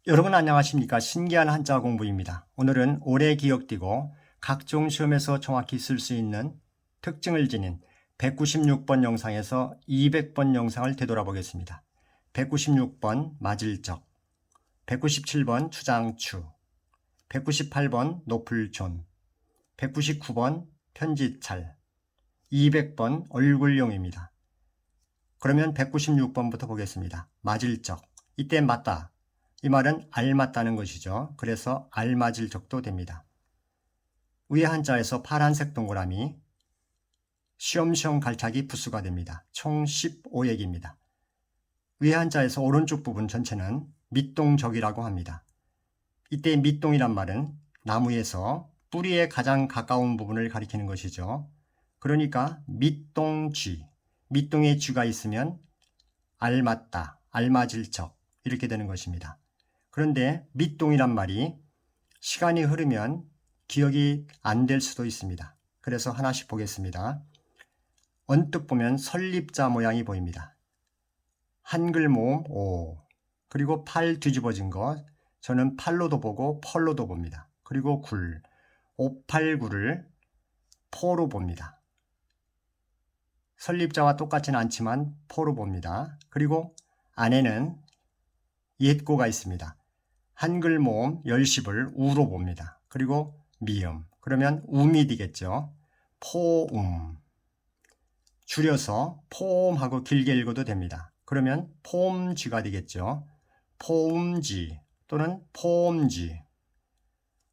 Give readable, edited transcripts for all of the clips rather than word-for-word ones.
여러분 안녕하십니까? 신기한 한자 공부입니다. 오늘은 오래 기억되고 각종 시험에서 정확히 쓸 수 있는 특징을 지닌 196번 영상에서 200번 영상을 되돌아보겠습니다. 196번 맞을적, 197번 추장추, 198번 노풀존, 199번 편지찰, 200번 얼굴용입니다. 그러면 196번부터 보겠습니다. 맞을적, 이때 맞다. 이 말은 알맞다는 것이죠. 그래서 알맞을 적도 됩니다. 위에 한자에서 파란색 동그라미, 쉬엄쉬엄 갈차기 부수가 됩니다. 총 15액입니다. 위에 한자에서 오른쪽 부분 전체는 밑동적이라고 합니다. 이때 밑동이란 말은 나무에서 뿌리에 가장 가까운 부분을 가리키는 것이죠. 그러니까 밑동쥐, 밑동에 쥐가 있으면 알맞다, 알맞을 적 이렇게 되는 것입니다. 그런데 밑동이란 말이 시간이 흐르면 기억이 안 될 수도 있습니다. 그래서 하나씩 보겠습니다. 언뜻 보면 설립자 모양이 보입니다. 한글 모음 오, 그리고 팔 뒤집어진 것, 저는 팔로도 보고 펄로도 봅니다. 그리고 굴, 오팔구를 포로 봅니다. 설립자와 똑같지는 않지만 포로 봅니다. 그리고 안에는 옛고가 있습니다. 한글 모음 열십을 우로 봅니다. 그리고 미음, 그러면 음이 되겠죠. 포음, 줄여서 포음하고 길게 읽어도 됩니다. 그러면 포음쥐가 되겠죠. 포음쥐 또는 포음쥐.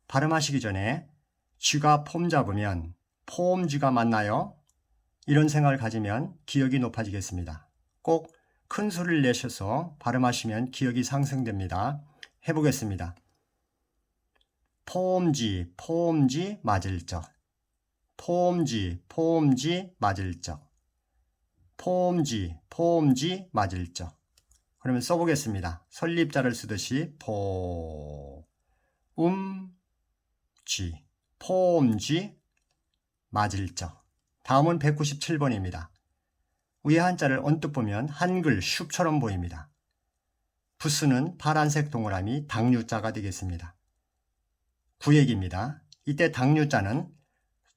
발음하시기 전에 쥐가 폼 잡으면 포음쥐가 맞나요? 이런 생각을 가지면 기억이 높아지겠습니다. 꼭 큰 소리를 내셔서 발음하시면 기억이 상승됩니다. 해보겠습니다. 포음쥐, 포음쥐 맞을 적. 포음쥐, 포음쥐 맞을 적. 포음쥐, 포음쥐 맞을 적. 그러면 써보겠습니다. 설립자를 쓰듯이 포음쥐, 포음쥐 맞을 적. 다음은 197번입니다. 위에 한자를 언뜻 보면 한글 슉처럼 보입니다. 부스는 파란색 동그라미 당류자가 되겠습니다. 구액입니다. 이때 당류자는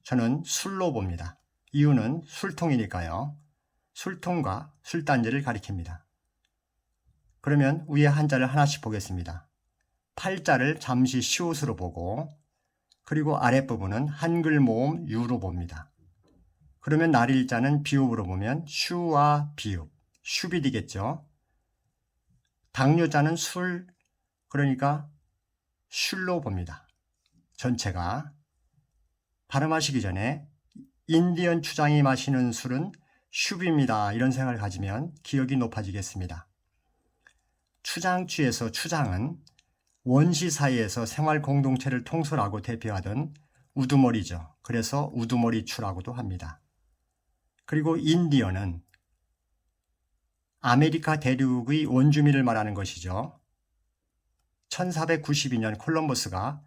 저는 술로 봅니다. 이유는 술통이니까요. 술통과 술단지를 가리킵니다. 그러면 위에 한자를 하나씩 보겠습니다. 팔자를 잠시 시옷으로 보고 그리고 아랫부분은 한글 모음 유로 봅니다. 그러면 날일자는 비읍으로 보면 슈와 비읍, 슈비 되겠죠. 당류자는 술, 그러니까 슐로 봅니다. 전체가. 발음하시기 전에 인디언 추장이 마시는 술은 슈비입니다. 이런 생각을 가지면 기억이 높아지겠습니다. 추장추에서 추장은 원시 사이에서 생활 공동체를 통솔하고 대표하던 우두머리죠. 그래서 우두머리추라고도 합니다. 그리고 인디언은 아메리카 대륙의 원주민을 말하는 것이죠. 1492년 콜럼버스가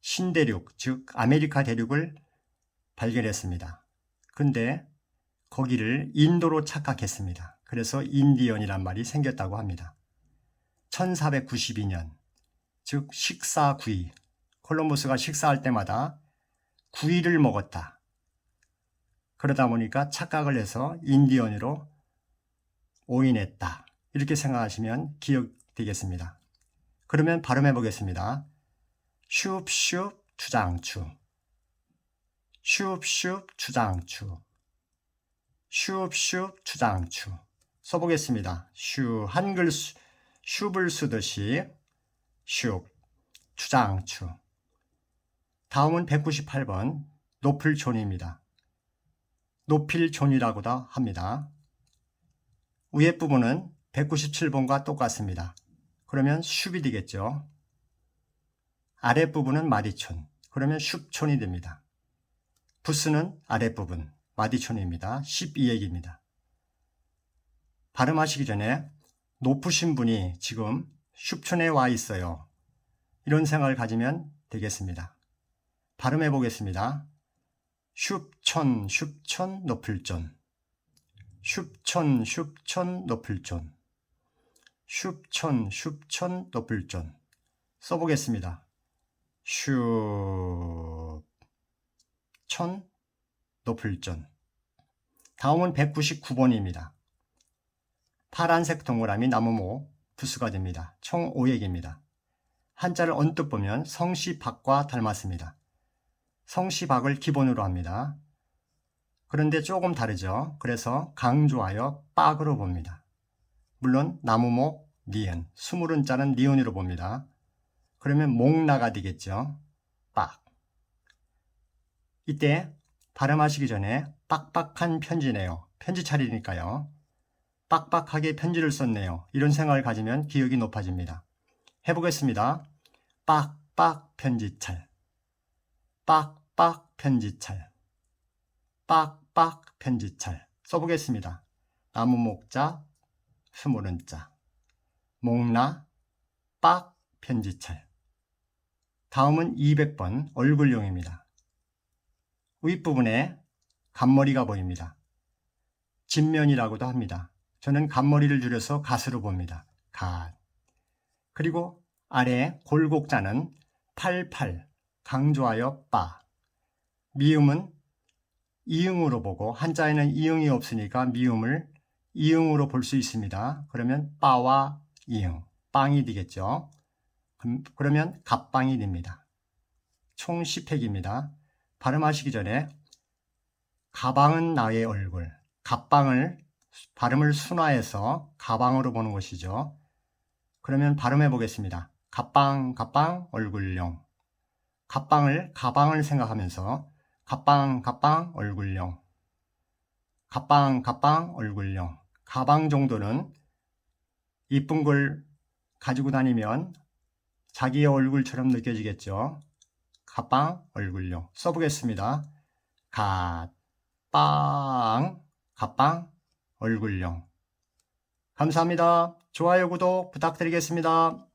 신대륙, 즉 아메리카 대륙을 발견했습니다. 근데 거기를 인도로 착각했습니다. 그래서 인디언이란 말이 생겼다고 합니다. 1492년, 즉 식사구이, 콜럼버스가 식사할 때마다 구이를 먹었다. 그러다 보니까 착각을 해서 인디언으로 오인했다. 이렇게 생각하시면 기억되겠습니다. 그러면 발음해 보겠습니다. 슈읍슈읍 추장추, 슈읍슈읍 추장추, 슈읍슈읍 추장추. 써보겠습니다. 한글 슈을 쓰듯이 슈, 추장추. 다음은 198번 노필존입니다. 노필존이라고도 합니다. 위에 부분은 197번과 똑같습니다. 그러면 슈이 되겠죠. 아랫부분은 마디촌, 그러면 슈촌이 됩니다. 부스는 아랫부분, 마디촌입니다. 12액입니다. 발음하시기 전에 높으신 분이 지금 슈촌에 와 있어요. 이런 생각을 가지면 되겠습니다. 발음해 보겠습니다. 슈촌, 슈촌, 높을존. 슈촌, 슈촌, 높을존. 슈촌, 슈촌, 높을존. 써보겠습니다. 슈, 천, 노풀전. 다음은 199번입니다. 파란색 동그라미 나무목 부수가 됩니다. 총 5액입니다. 한자를 언뜻 보면 성시박과 닮았습니다. 성시박을 기본으로 합니다. 그런데 조금 다르죠. 그래서 강조하여 빡으로 봅니다. 물론 나무목, 니은, 스물은 자는 니은으로 봅니다. 그러면 목나가 되겠죠. 빡. 이때 발음하시기 전에 빡빡한 편지네요. 편지 차리니까요. 빡빡하게 편지를 썼네요. 이런 생각을 가지면 기억이 높아집니다. 해보겠습니다. 빡빡 편지찰, 빡빡 편지찰, 빡빡 편지찰. 써보겠습니다. 나무목자, 스물은자, 목나, 빡 편지찰. 다음은 200번 얼굴용입니다. 윗부분에 갓머리가 보입니다. 진면이라고도 합니다. 저는 갓머리를 줄여서 갓으로 봅니다. 갓. 그리고 아래 골곡자는 88, 강조하여 빠. 미음은 이응으로 보고 한자에는 이응이 없으니까 미음을 이응으로 볼 수 있습니다. 그러면 빠와 이응, 빵이 되겠죠. 그러면 갓빵이 됩니다. 총 10획입니다. 발음하시기 전에 가방은 나의 얼굴, 갓빵을 발음을 순화해서 가방으로 보는 것이죠. 그러면 발음해 보겠습니다. 갓빵, 갓빵, 얼굴용. 갓빵을, 가방을 생각하면서 갓빵, 갓빵, 얼굴용. 갓빵, 갓빵, 얼굴용. 가방 정도는 이쁜 걸 가지고 다니면 자기의 얼굴처럼 느껴지겠죠. 갓빵, 얼굴용. 써보겠습니다. 갓, 빵, 갓빵, 얼굴용. 감사합니다. 좋아요, 구독 부탁드리겠습니다.